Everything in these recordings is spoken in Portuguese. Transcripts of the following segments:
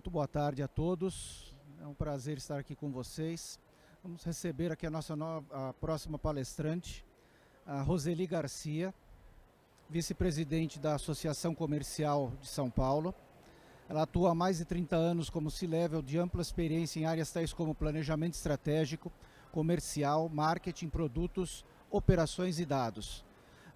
Muito boa tarde a todos. É um prazer estar aqui com vocês. Vamos receber aqui a próxima palestrante, a Roseli Garcia, vice-presidente da Associação Comercial de São Paulo. Ela atua há mais de 30 anos como C-Level de ampla experiência em áreas tais como planejamento estratégico, comercial, marketing, produtos, operações e dados.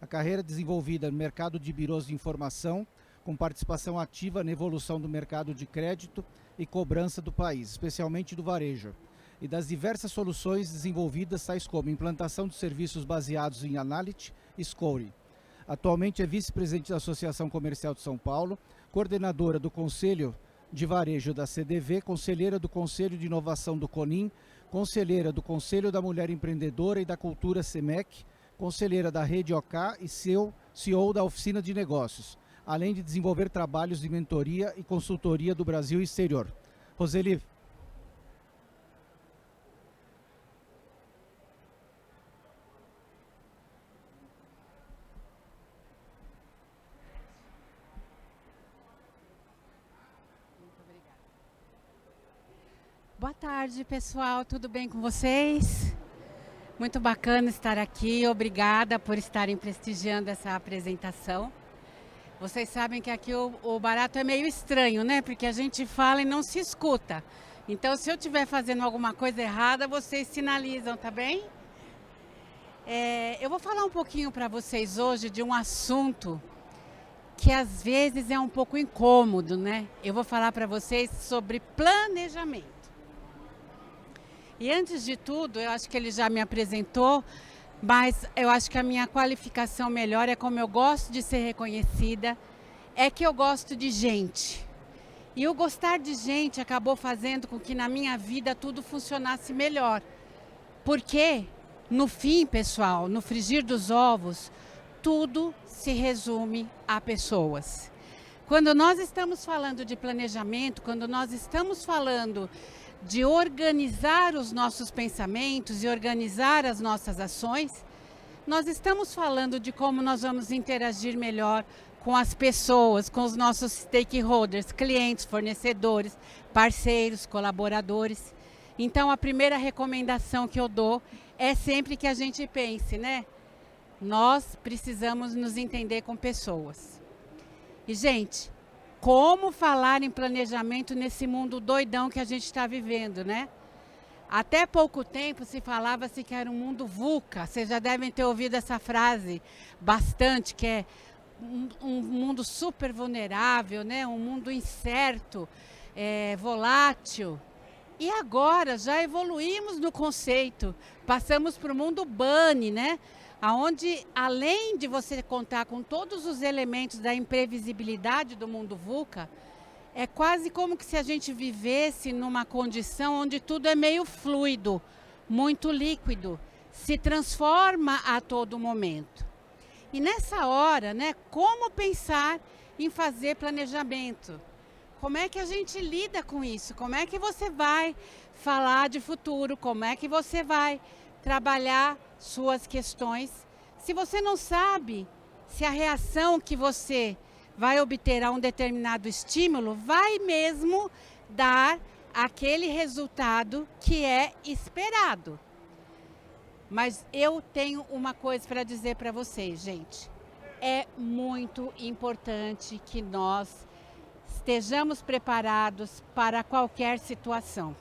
A carreira desenvolvida no mercado de birôs de informação, com participação ativa na evolução do mercado de crédito e cobrança do país, especialmente do varejo, e das diversas soluções desenvolvidas, tais como implantação de serviços baseados em Analytics e Scoring. Atualmente é vice-presidente da Associação Comercial de São Paulo, coordenadora do Conselho de Varejo da CDV, conselheira do Conselho de Inovação do CONIM, conselheira do Conselho da Mulher Empreendedora e da Cultura SEMEC, conselheira da Rede OK e CEO da Oficina de Negócios, além de desenvolver trabalhos de mentoria e consultoria do Brasil e exterior. Roseli. Muito obrigada. Boa tarde, pessoal. Tudo bem com vocês? Muito bacana estar aqui. Obrigada por estarem prestigiando essa apresentação. Vocês sabem que aqui o barato é meio estranho, né? Porque a gente fala e não se escuta. Então, se eu estiver fazendo alguma coisa errada, vocês sinalizam, tá bem? Eu vou falar um pouquinho para vocês hoje de um assunto que às vezes é um pouco incômodo, né? Eu vou falar para vocês sobre planejamento. E antes de tudo, eu acho que ele já me apresentou, mas eu acho que a minha qualificação melhor é como eu gosto de ser reconhecida, é que eu gosto de gente. E o gostar de gente acabou fazendo com que na minha vida tudo funcionasse melhor. Porque, no fim, pessoal, no frigir dos ovos, tudo se resume a pessoas. Quando nós estamos falando de planejamento, quando nós estamos falando de organizar os nossos pensamentos e organizar as nossas ações, nós estamos falando de como nós vamos interagir melhor com as pessoas, com os nossos stakeholders, clientes, fornecedores, parceiros, colaboradores. Então, a primeira recomendação que eu dou é sempre que a gente pense, né? Nós precisamos nos entender com pessoas. E, gente, como falar em planejamento nesse mundo doidão que a gente está vivendo, né? Até pouco tempo se falava-se que era um mundo VUCA. Vocês já devem ter ouvido essa frase bastante, que é um mundo super vulnerável, né? Um mundo incerto, volátil. E agora já evoluímos no conceito, passamos para o mundo BANI, né? Onde, além de você contar com todos os elementos da imprevisibilidade do mundo VUCA, é quase como que se a gente vivesse numa condição onde tudo é meio fluido, muito líquido, se transforma a todo momento. E nessa hora, né, como pensar em fazer planejamento? Como é que a gente lida com isso? Como é que você vai falar de futuro? Como é que você vai trabalhar suas questões, se você não sabe se a reação que você vai obter a um determinado estímulo vai mesmo dar aquele resultado que é esperado. Mas eu tenho uma coisa para dizer para vocês, gente. É muito importante que nós estejamos preparados para qualquer situação.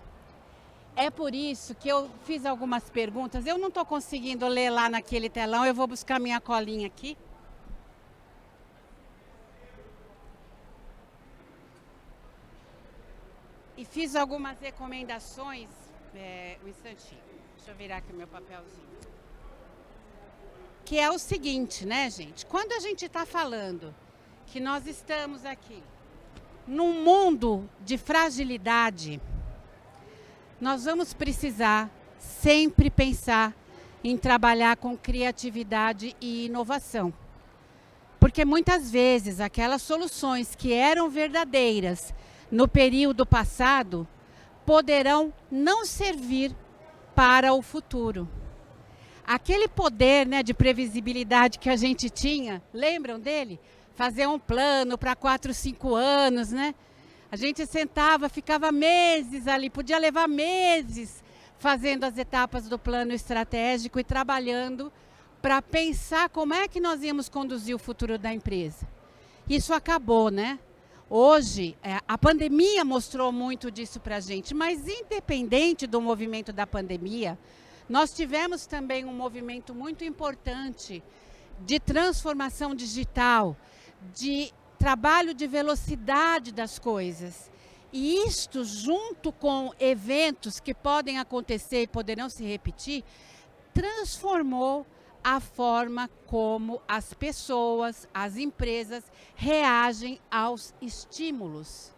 É por isso que eu fiz algumas perguntas. Eu não estou conseguindo ler lá naquele telão, eu vou buscar minha colinha aqui. E fiz algumas recomendações. Um instantinho, deixa eu virar aqui o meu papelzinho. Que é o seguinte, né, gente? Quando a gente está falando que nós estamos aqui num mundo de fragilidade, nós vamos precisar sempre pensar em trabalhar com criatividade e inovação. Porque muitas vezes aquelas soluções que eram verdadeiras no período passado poderão não servir para o futuro. Aquele poder, né, de previsibilidade que a gente tinha, lembram dele? Fazer um plano para 4, 5 anos, né? A gente sentava, ficava meses ali, podia levar meses fazendo as etapas do plano estratégico e trabalhando para pensar como é que nós íamos conduzir o futuro da empresa. Isso acabou, né? Hoje, a pandemia mostrou muito disso para a gente, mas independente do movimento da pandemia, nós tivemos também um movimento muito importante de transformação digital, de trabalho de velocidade das coisas. E isto, junto com eventos que podem acontecer e poderão se repetir, transformou a forma como as pessoas, as empresas reagem aos estímulos.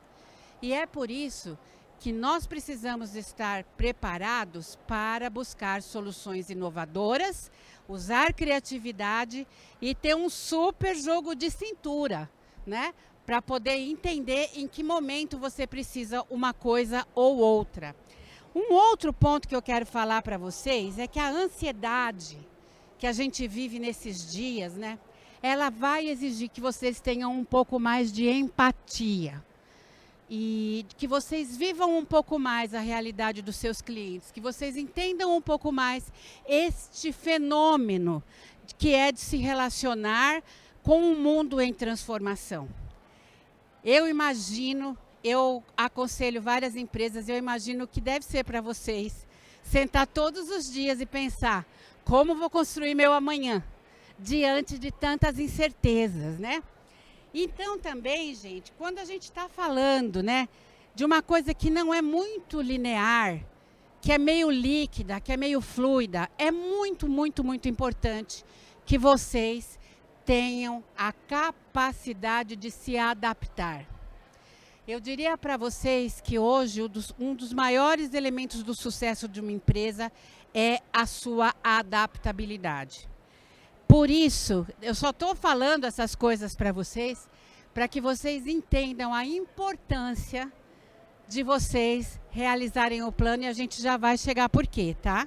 E é por isso que nós precisamos estar preparados para buscar soluções inovadoras, usar criatividade e ter um super jogo de cintura, né? Para poder entender em que momento você precisa uma coisa ou outra. Um outro ponto que eu quero falar para vocês é que a ansiedade que a gente vive nesses dias, né? Ela vai exigir que vocês tenham um pouco mais de empatia. E que vocês vivam um pouco mais a realidade dos seus clientes, que vocês entendam um pouco mais este fenômeno que é de se relacionar com um mundo em transformação. Eu imagino, eu aconselho várias empresas, eu imagino que deve ser para vocês sentar todos os dias e pensar como vou construir meu amanhã diante de tantas incertezas, né? Então também, gente, quando a gente está falando, né, de uma coisa que não é muito linear, que é meio líquida, que é meio fluida, é muito, muito, muito importante que vocês tenham a capacidade de se adaptar. Eu diria para vocês que hoje um dos maiores elementos do sucesso de uma empresa é a sua adaptabilidade. Por isso, eu só estou falando essas coisas para vocês, para que vocês entendam a importância de vocês realizarem o plano e a gente já vai chegar por quê, tá?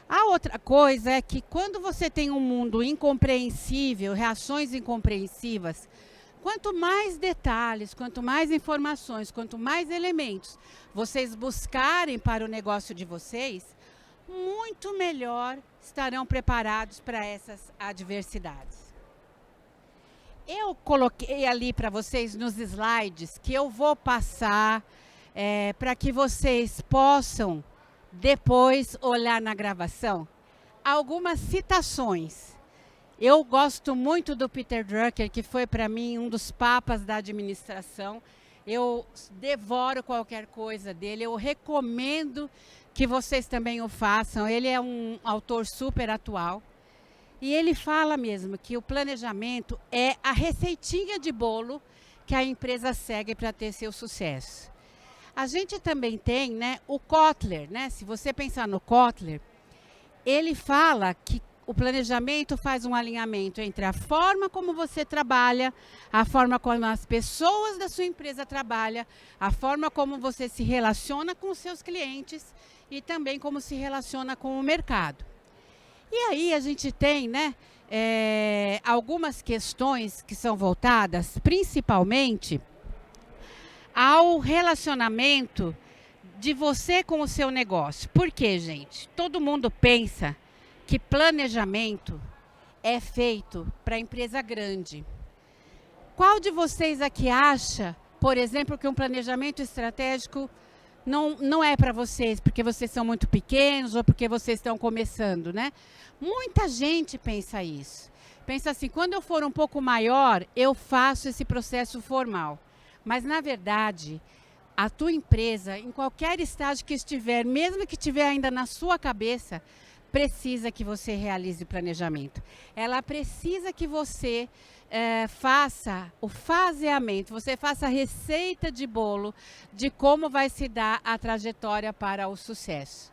A outra coisa é que quando você tem um mundo incompreensível, reações incompreensivas, quanto mais detalhes, quanto mais informações, quanto mais elementos vocês buscarem para o negócio de vocês, muito melhor estarão preparados para essas adversidades. Eu coloquei ali para vocês nos slides que eu vou passar para que vocês possam depois olhar na gravação algumas citações. Eu gosto muito do Peter Drucker, que foi para mim um dos papas da administração. Eu devoro qualquer coisa dele, eu recomendo que vocês também o façam. Ele é um autor super atual. E ele fala mesmo que o planejamento é a receitinha de bolo que a empresa segue para ter seu sucesso. A gente também tem, né, o Kotler, né? Se você pensar no Kotler, ele fala que o planejamento faz um alinhamento entre a forma como você trabalha, a forma como as pessoas da sua empresa trabalham, a forma como você se relaciona com os seus clientes e também como se relaciona com o mercado. E aí a gente tem, né, algumas questões que são voltadas principalmente ao relacionamento de você com o seu negócio. Por quê, gente? Todo mundo pensa que planejamento é feito para empresa grande. Qual de vocês aqui acha, por exemplo, que um planejamento estratégico não é para vocês, porque vocês são muito pequenos ou porque vocês estão começando, né? Muita gente pensa isso. Pensa assim, quando eu for um pouco maior, eu faço esse processo formal. Mas, na verdade, a tua empresa, em qualquer estágio que estiver, mesmo que estiver ainda na sua cabeça, precisa que você realize planejamento. Ela precisa que você faça o faseamento, você faça a receita de bolo de como vai se dar a trajetória para o sucesso.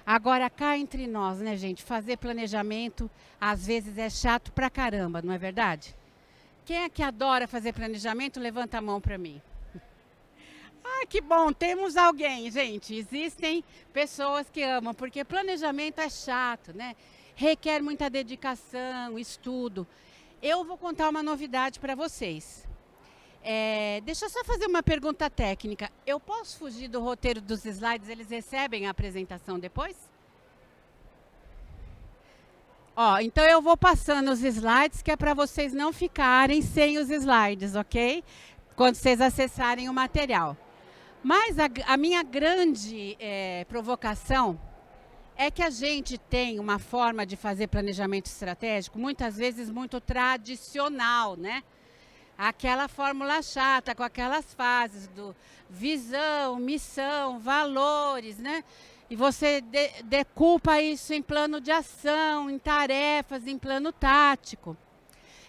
Agora, cá entre nós, né, gente, fazer planejamento às vezes é chato pra caramba, não é verdade? Quem é que adora fazer planejamento? Levanta a mão para mim. Ah, que bom, temos alguém, gente. Existem pessoas que amam, porque planejamento é chato, né? Requer muita dedicação, estudo. Eu vou contar uma novidade para vocês. Deixa eu só fazer uma pergunta técnica. Eu posso fugir do roteiro dos slides? Eles recebem a apresentação depois? Ó, então eu vou passando os slides, que é para vocês não ficarem sem os slides, ok? Quando vocês acessarem o material. Mas a minha grande provocação é que a gente tem uma forma de fazer planejamento estratégico, muitas vezes muito tradicional, né? Aquela fórmula chata, com aquelas fases do visão, missão, valores, né? E você decupa isso em plano de ação, em tarefas, em plano tático.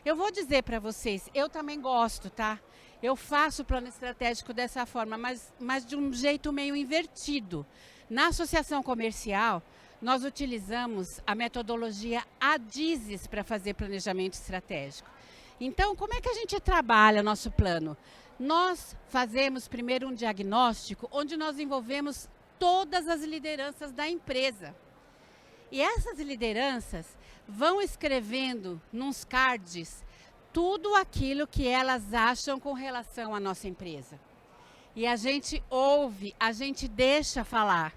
Eu vou dizer para vocês, eu também gosto, tá? Eu faço o plano estratégico dessa forma, mas de um jeito meio invertido. Na associação comercial, nós utilizamos a metodologia ADISES para fazer planejamento estratégico. Então, como é que a gente trabalha nosso plano? Nós fazemos primeiro um diagnóstico, onde nós envolvemos todas as lideranças da empresa. E essas lideranças vão escrevendo nos cards tudo aquilo que elas acham com relação à nossa empresa. E a gente ouve, a gente deixa falar.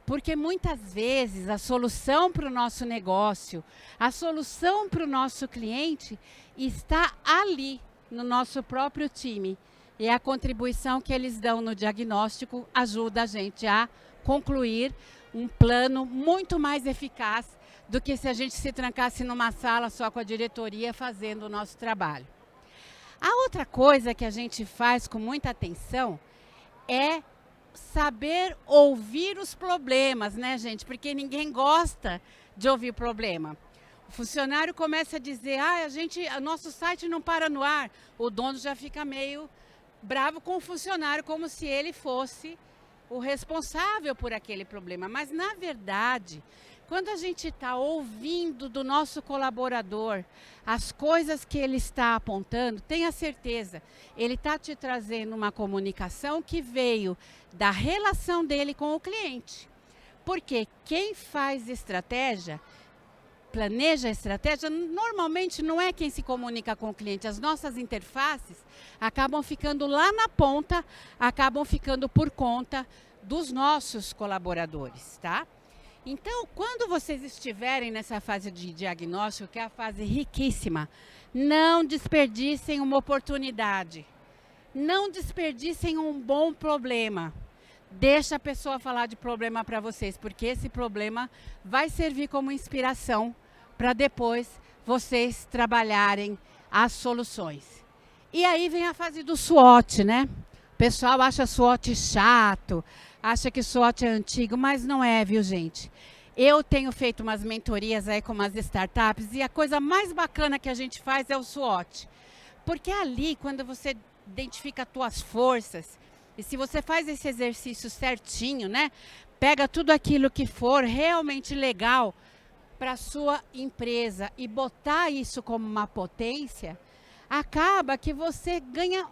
Porque muitas vezes a solução para o nosso negócio, a solução para o nosso cliente está ali, no nosso próprio time. E a contribuição que eles dão no diagnóstico ajuda a gente a concluir um plano muito mais eficaz do que se a gente se trancasse numa sala só com a diretoria fazendo o nosso trabalho. A outra coisa que a gente faz com muita atenção é saber ouvir os problemas, né, gente? Porque ninguém gosta de ouvir problema. O funcionário começa a dizer, nosso site não para no ar. O dono já fica meio bravo com o funcionário, como se ele fosse o responsável por aquele problema. Mas, na verdade, quando a gente está ouvindo do nosso colaborador as coisas que ele está apontando, tenha certeza, ele está te trazendo uma comunicação que veio da relação dele com o cliente. Porque quem faz estratégia, planeja a estratégia, normalmente não é quem se comunica com o cliente. As nossas interfaces acabam ficando lá na ponta, acabam ficando por conta dos nossos colaboradores, tá? Então, quando vocês estiverem nessa fase de diagnóstico, que é a fase riquíssima, não desperdicem uma oportunidade. Não desperdicem um bom problema. Deixa a pessoa falar de problema para vocês, porque esse problema vai servir como inspiração para depois vocês trabalharem as soluções. E aí vem a fase do SWOT, né? O pessoal acha SWOT chato, acha que SWOT é antigo, mas não é, viu, gente? Eu tenho feito umas mentorias aí com umas startups e a coisa mais bacana que a gente faz é o SWOT. Porque ali, quando você identifica as tuas forças, e se você faz esse exercício certinho, né? Pega tudo aquilo que for realmente legal para a sua empresa e botar isso como uma potência, acaba que você ganha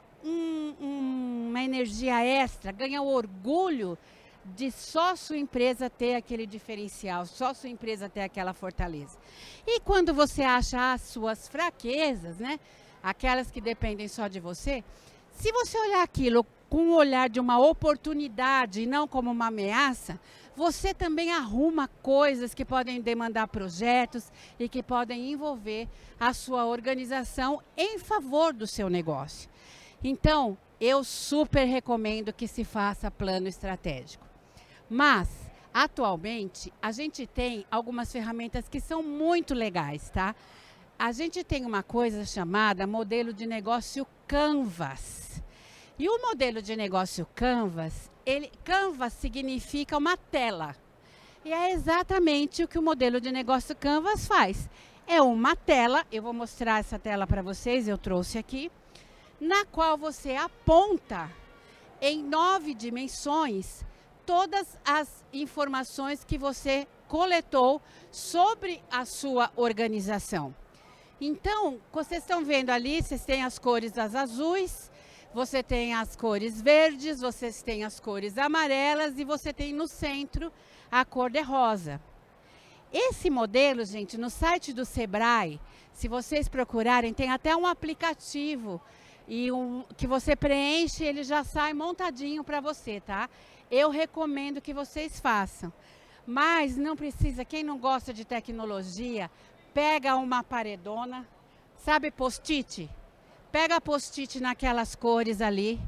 uma energia extra, ganha o orgulho de só sua empresa ter aquele diferencial, só sua empresa ter aquela fortaleza. E quando você acha as suas fraquezas, né? Aquelas que dependem só de você, se você olhar aquilo com o olhar de uma oportunidade e não como uma ameaça, você também arruma coisas que podem demandar projetos e que podem envolver a sua organização em favor do seu negócio. Então, eu super recomendo que se faça plano estratégico. Mas, atualmente, a gente tem algumas ferramentas que são muito legais, tá? A gente tem uma coisa chamada modelo de negócio Canvas. E o modelo de negócio Canvas, Canvas significa uma tela. E é exatamente o que o modelo de negócio Canvas faz. É uma tela, eu vou mostrar essa tela para vocês, eu trouxe aqui, na qual você aponta em 9 dimensões todas as informações que você coletou sobre a sua organização. Então, vocês estão vendo ali, vocês têm as cores azuis, você tem as cores verdes, vocês têm as cores amarelas e você tem no centro a cor de rosa. Esse modelo, gente, no site do Sebrae, se vocês procurarem, tem até um aplicativo e que você preenche, ele já sai montadinho para você, tá? Eu recomendo que vocês façam. Mas não precisa, quem não gosta de tecnologia, pega uma paredona, sabe post-it? Pega post-it naquelas cores ali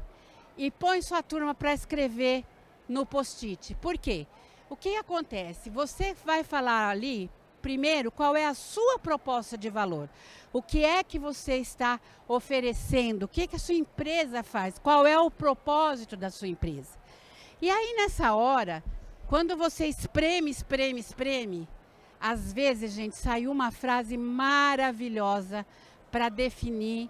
e põe sua turma para escrever no post-it. Por quê? O que acontece? Você vai falar ali, primeiro, qual é a sua proposta de valor. O que é que você está oferecendo? O que é que a sua empresa faz? Qual é o propósito da sua empresa? E aí, nessa hora, quando você espreme, às vezes, gente, sai uma frase maravilhosa para definir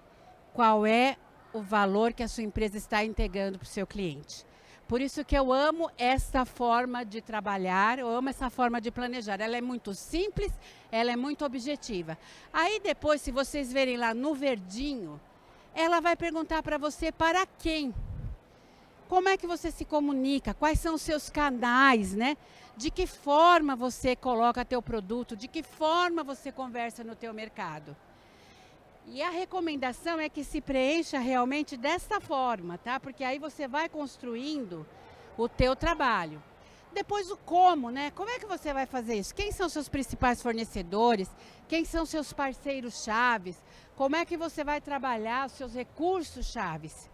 qual é o valor que a sua empresa está entregando para o seu cliente. Por isso que eu amo essa forma de trabalhar, eu amo essa forma de planejar. Ela é muito simples, ela é muito objetiva. Aí depois, se vocês verem lá no verdinho, ela vai perguntar para você para quem. Como é que você se comunica? Quais são os seus canais, né? De que forma você coloca teu produto? De que forma você conversa no teu mercado? E a recomendação é que se preencha realmente desta forma, tá? Porque aí você vai construindo o teu trabalho. Depois o como, né? Como é que você vai fazer isso? Quem são seus principais fornecedores? Quem são seus parceiros chaves? Como é que você vai trabalhar os seus recursos chaves?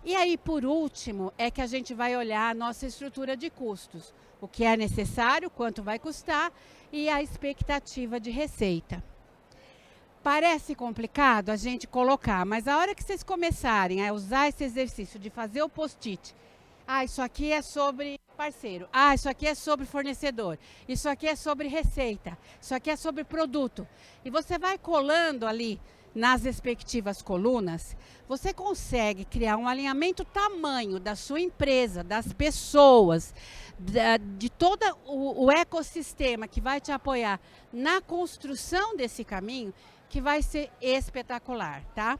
E aí, por último, é que a gente vai olhar a nossa estrutura de custos. O que é necessário, quanto vai custar e a expectativa de receita. Parece complicado a gente colocar, mas a hora que vocês começarem a usar esse exercício de fazer o post-it, isso aqui é sobre parceiro, isso aqui é sobre fornecedor, isso aqui é sobre receita, isso aqui é sobre produto. E você vai colando ali nas respectivas colunas, você consegue criar um alinhamento tamanho da sua empresa, das pessoas, de todo o ecossistema que vai te apoiar na construção desse caminho, que vai ser espetacular, tá?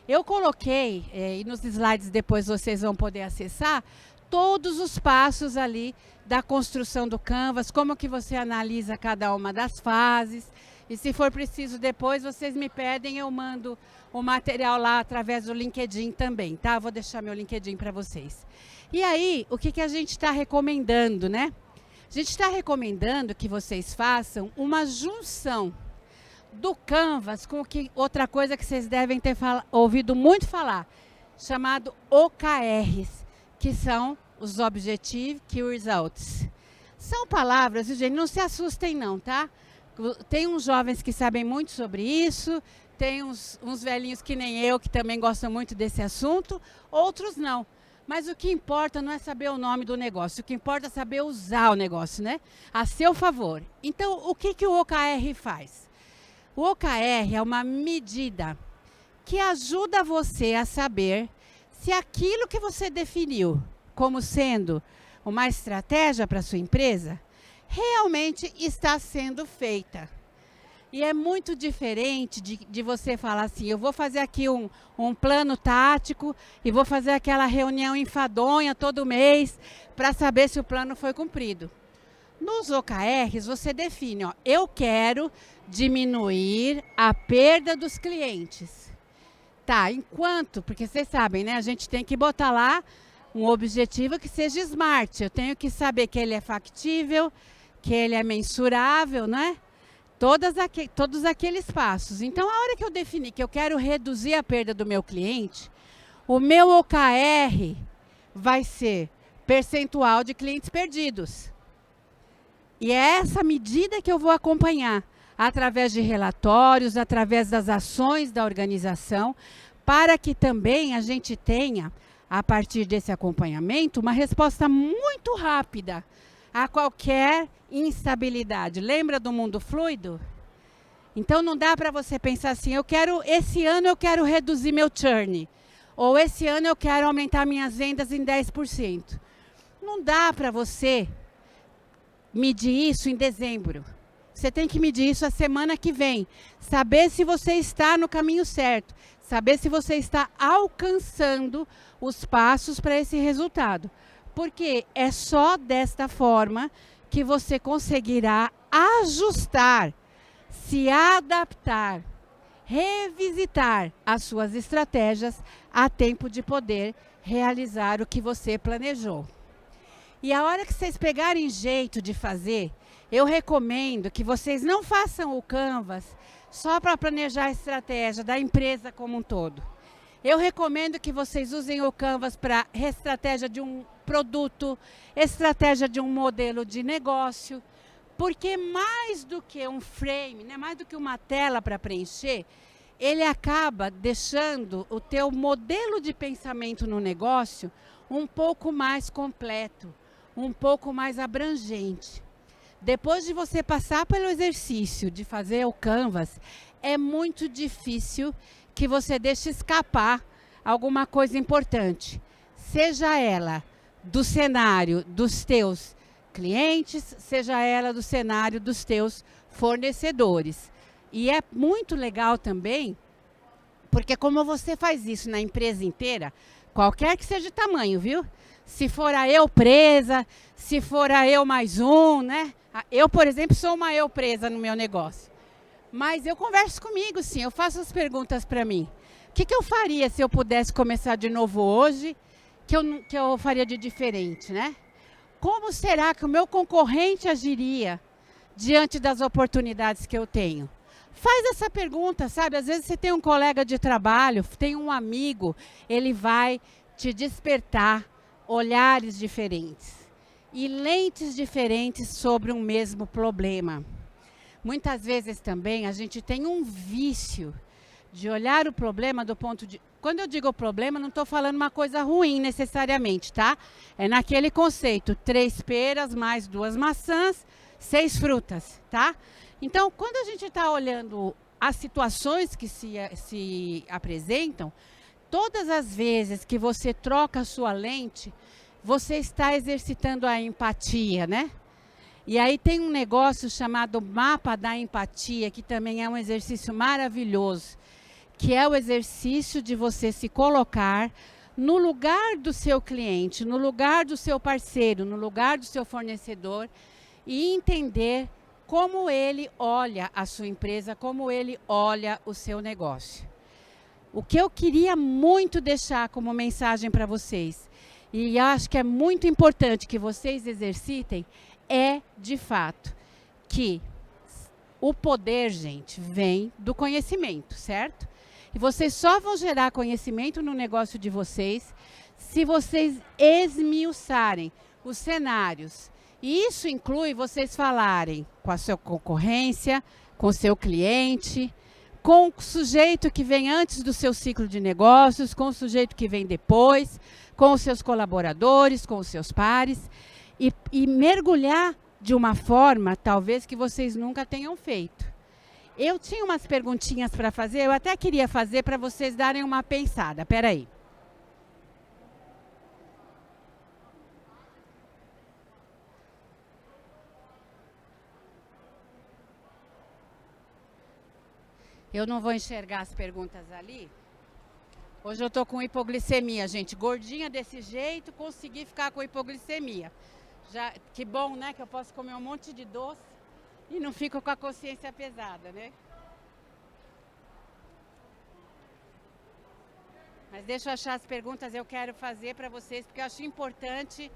Eu coloquei, e nos slides depois vocês vão poder acessar, todos os passos ali da construção do Canvas, como que você analisa cada uma das fases. E se for preciso depois, vocês me pedem, eu mando o material lá através do LinkedIn também, tá? Vou deixar meu LinkedIn para vocês. E aí, o que a gente está recomendando, né? A gente está recomendando que vocês façam uma junção do Canvas com outra coisa que vocês devem ter ouvido muito falar, chamado OKRs, que são os Objective Key Results. São palavras, gente, não se assustem não, tá? Tem uns jovens que sabem muito sobre isso, tem uns velhinhos que nem eu, que também gostam muito desse assunto, outros não. Mas o que importa não é saber o nome do negócio, o que importa é saber usar o negócio, né? A seu favor. Então, o que o OKR faz? O OKR é uma medida que ajuda você a saber se aquilo que você definiu como sendo uma estratégia para a sua empresa realmente está sendo feita. E é muito diferente de você falar assim, eu vou fazer aqui um plano tático e vou fazer aquela reunião enfadonha todo mês para saber se o plano foi cumprido. Nos OKRs, você define, eu quero diminuir a perda dos clientes. Tá, enquanto, porque vocês sabem, né? A gente tem que botar lá um objetivo que seja smart. Eu tenho que saber que ele é factível, que ele é mensurável, né? Todos aqueles passos. Então, a hora que eu definir que eu quero reduzir a perda do meu cliente, o meu OKR vai ser percentual de clientes perdidos. E é essa medida que eu vou acompanhar através de relatórios, através das ações da organização, para que também a gente tenha, a partir desse acompanhamento, uma resposta muito rápida a qualquer instabilidade. Lembra do mundo fluido? Então não dá para você pensar assim, esse ano eu quero reduzir meu churn, ou esse ano eu quero aumentar minhas vendas em 10%. Não dá para você medir isso em dezembro. Você tem que medir isso a semana que vem. Saber se você está no caminho certo. Saber se você está alcançando os passos para esse resultado. Porque é só desta forma que você conseguirá ajustar, se adaptar, revisitar as suas estratégias a tempo de poder realizar o que você planejou. E a hora que vocês pegarem jeito de fazer, eu recomendo que vocês não façam o Canvas só para planejar a estratégia da empresa como um todo. Eu recomendo que vocês usem o Canvas para estratégia de um produto, estratégia de um modelo de negócio, porque mais do que um frame, né, mais do que uma tela para preencher, ele acaba deixando o teu modelo de pensamento no negócio um pouco mais completo, um pouco mais abrangente. Depois de você passar pelo exercício de fazer o Canvas, é muito difícil que você deixe escapar alguma coisa importante. Seja ela do cenário dos teus clientes, seja ela do cenário dos teus fornecedores. E é muito legal também, porque como você faz isso na empresa inteira, qualquer que seja o tamanho, viu? Se for a eu presa, se for a eu mais um, né? Eu, por exemplo, sou uma eu presa no meu negócio. Mas eu converso comigo, sim, eu faço as perguntas para mim. O que eu faria se eu pudesse começar de novo hoje, que eu faria de diferente, né? Como será que o meu concorrente agiria diante das oportunidades que eu tenho? Faz essa pergunta, sabe? Às vezes você tem um colega de trabalho, tem um amigo, ele vai te despertar olhares diferentes e lentes diferentes sobre um mesmo problema. Muitas vezes também a gente tem um vício de olhar o problema do ponto de... Quando eu digo problema, não estou falando uma coisa ruim necessariamente, tá? É naquele conceito, 3 peras mais 2 maçãs, 6 frutas, tá? Então, quando a gente está olhando as situações que se apresentam, todas as vezes que você troca a sua lente, você está exercitando a empatia, né? E aí tem um negócio chamado mapa da empatia, que também é um exercício maravilhoso, que é o exercício de você se colocar no lugar do seu cliente, no lugar do seu parceiro, no lugar do seu fornecedor e entender como ele olha a sua empresa, como ele olha o seu negócio. O que eu queria muito deixar como mensagem para vocês, e acho que é muito importante que vocês exercitem, é, de fato, que o poder, gente, vem do conhecimento, certo? E vocês só vão gerar conhecimento no negócio de vocês se vocês esmiuçarem os cenários. E isso inclui vocês falarem com a sua concorrência, com o seu cliente, com o sujeito que vem antes do seu ciclo de negócios, com o sujeito que vem depois, com os seus colaboradores, com os seus pares, e mergulhar de uma forma, talvez, que vocês nunca tenham feito. Eu tinha umas perguntinhas para fazer, eu até queria fazer para vocês darem uma pensada. Espera aí. Eu não vou enxergar as perguntas ali. Hoje eu estou com hipoglicemia, gente. Gordinha desse jeito, consegui ficar com hipoglicemia. Já, que bom, né? Que eu posso comer um monte de doce e não fico com a consciência pesada, né? Mas deixa eu achar as perguntas que eu quero fazer para vocês, porque eu acho importante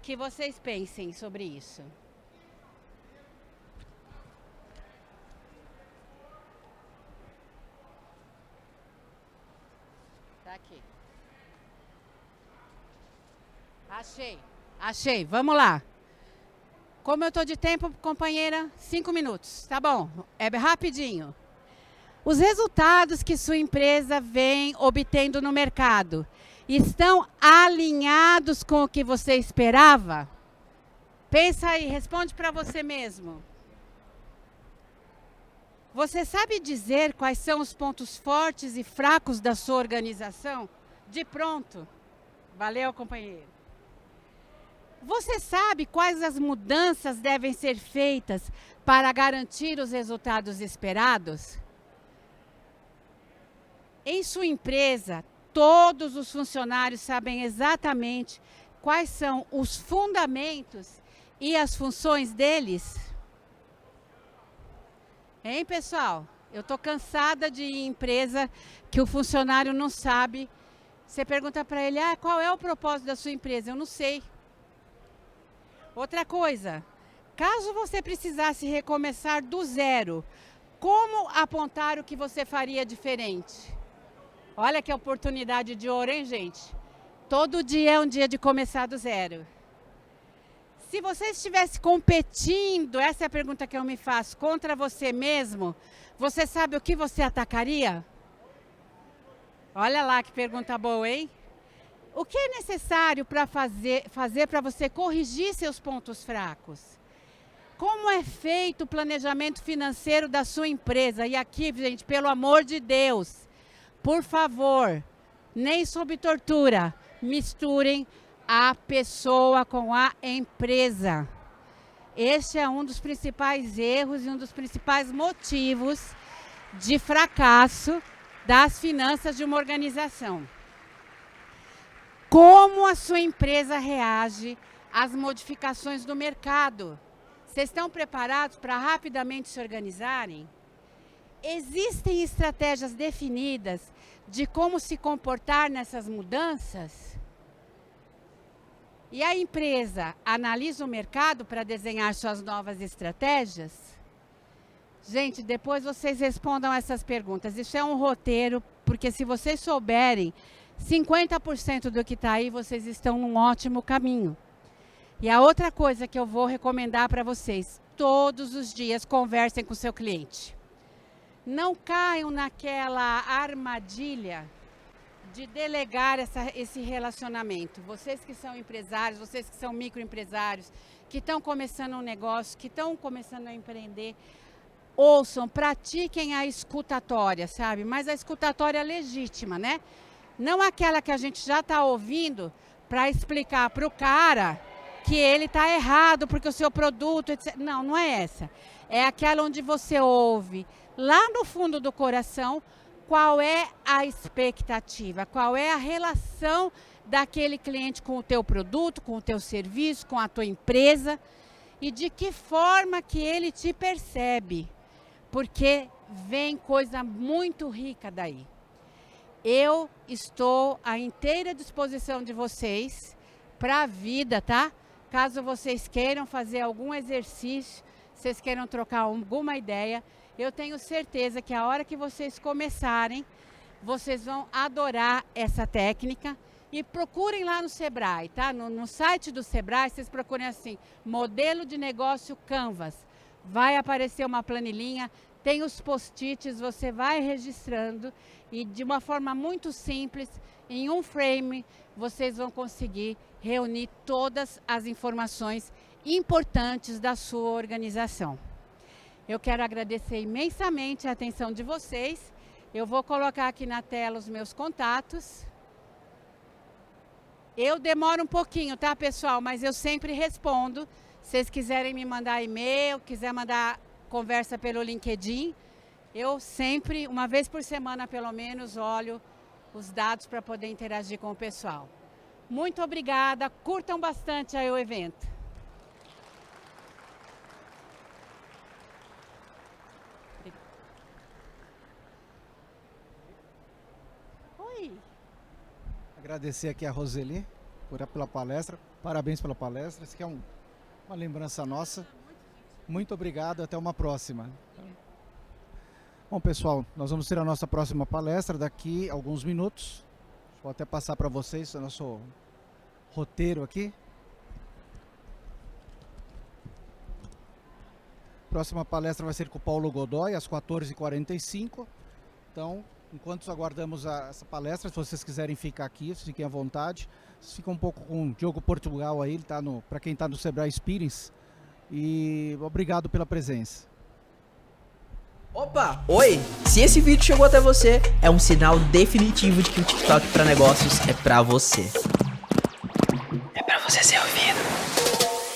que vocês pensem sobre isso. Tá aqui. Achei. Vamos lá. Como eu estou de tempo, companheira? 5 minutos. Tá bom. É rapidinho. Os resultados que sua empresa vem obtendo no mercado estão alinhados com o que você esperava? Pensa aí, responde para você mesmo. Você sabe dizer quais são os pontos fortes e fracos da sua organização? De pronto. Valeu, companheiro. Você sabe quais as mudanças devem ser feitas para garantir os resultados esperados? Em sua empresa, todos os funcionários sabem exatamente quais são os fundamentos e as funções deles? Hein, pessoal? Eu estou cansada de ir em empresa que o funcionário não sabe. Você pergunta para ele, qual é o propósito da sua empresa? Eu não sei. Outra coisa, caso você precisasse recomeçar do zero, como apontar o que você faria diferente? Olha que oportunidade de ouro, hein, gente? Todo dia é um dia de começar do zero. Se você estivesse competindo, essa é a pergunta que eu me faço, contra você mesmo, você sabe o que você atacaria? Olha lá que pergunta boa, hein? O que é necessário para fazer para você corrigir seus pontos fracos? Como é feito o planejamento financeiro da sua empresa? E aqui, gente, pelo amor de Deus, por favor, nem sob tortura, misturem a pessoa com a empresa. Este é um dos principais erros e um dos principais motivos de fracasso das finanças de uma organização. Como a sua empresa reage às modificações do mercado? Vocês estão preparados para rapidamente se organizarem? Existem estratégias definidas de como se comportar nessas mudanças? E a empresa analisa o mercado para desenhar suas novas estratégias? Gente, depois vocês respondam essas perguntas. Isso é um roteiro, porque se vocês souberem 50% do que está aí, vocês estão num ótimo caminho. E a outra coisa que eu vou recomendar para vocês, todos os dias conversem com o seu cliente. Não caiam naquela armadilha de delegar esse relacionamento. Vocês que são empresários, vocês que são microempresários, que estão começando um negócio, que estão começando a empreender, ouçam, pratiquem a escutatória, sabe? Mas a escutatória legítima, né? Não aquela que a gente já está ouvindo para explicar para o cara que ele está errado porque o seu produto, etc. Não, não é essa. É aquela onde você ouve, lá no fundo do coração, qual é a expectativa, qual é a relação daquele cliente com o teu produto, com o teu serviço, com a tua empresa e de que forma que ele te percebe, porque vem coisa muito rica daí. Eu estou à inteira disposição de vocês para a vida, tá? Caso vocês queiram fazer algum exercício, vocês queiram trocar alguma ideia, eu tenho certeza que a hora que vocês começarem, vocês vão adorar essa técnica. E procurem lá no Sebrae, tá? No site do Sebrae, vocês procurem assim, modelo de negócio Canvas. Vai aparecer uma planilhinha, tem os post-its, você vai registrando e de uma forma muito simples, em um frame, vocês vão conseguir reunir todas as informações importantes da sua organização. Eu quero agradecer imensamente a atenção de vocês. Eu vou colocar aqui na tela os meus contatos. Eu demoro um pouquinho, tá, pessoal? Mas eu sempre respondo. Se vocês quiserem me mandar e-mail, quiser mandar conversa pelo LinkedIn, eu sempre, uma vez por semana pelo menos, olho os dados para poder interagir com o pessoal. Muito obrigada. Curtam bastante aí o evento. Agradecer aqui a Roseli pela palestra. Parabéns pela palestra. Isso aqui é uma lembrança nossa. Muito obrigado. Até uma próxima. Bom, pessoal, nós vamos ter a nossa próxima palestra daqui a alguns minutos. Vou até passar para vocês o nosso roteiro aqui. Próxima palestra vai ser com o Paulo Godoy, às 14h45. Então, enquanto aguardamos essa palestra, se vocês quiserem ficar aqui, fiquem à vontade. Fica um pouco com o Diogo Portugal aí, ele tá para quem está no Sebrae Experience. E obrigado pela presença. Opa, oi! Se esse vídeo chegou até você, é um sinal definitivo de que o TikTok para negócios é para você.